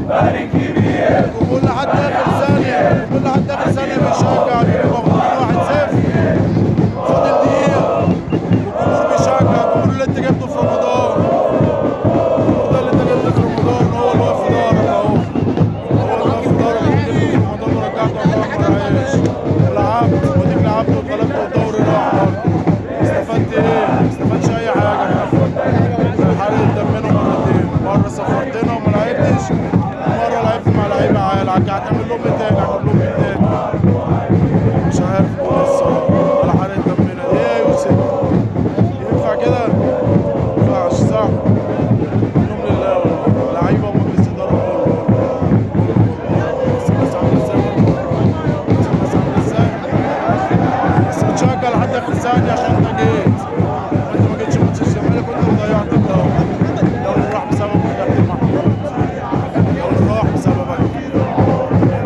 الجمهور لحد اخر ثانيه، الجمهور لحد اخر ثانيه بيشجع، بيبقوا مغلوبين 1-0 فاضل دقيقه والجمهور بيشجع. الجمهور اللي انت جبته في رمضان، الجمهور ده اللي انت جبته في رمضان هو اللي واقف في ظهرك اهو، هو اللي واقف في ظهرك اللي جبته في رمضان ورجعته افراح مرعيش. ولعبت واديك لعبت واتغلبت والدوري راح برضه. استفدت ايه؟ ما استفادش اي حاجه. حرقت دمنا مرتين، مره سفرتنا وما لعبتش ومره لعبت مع لعيبه عيال. هتعمل لهم ايه تاني؟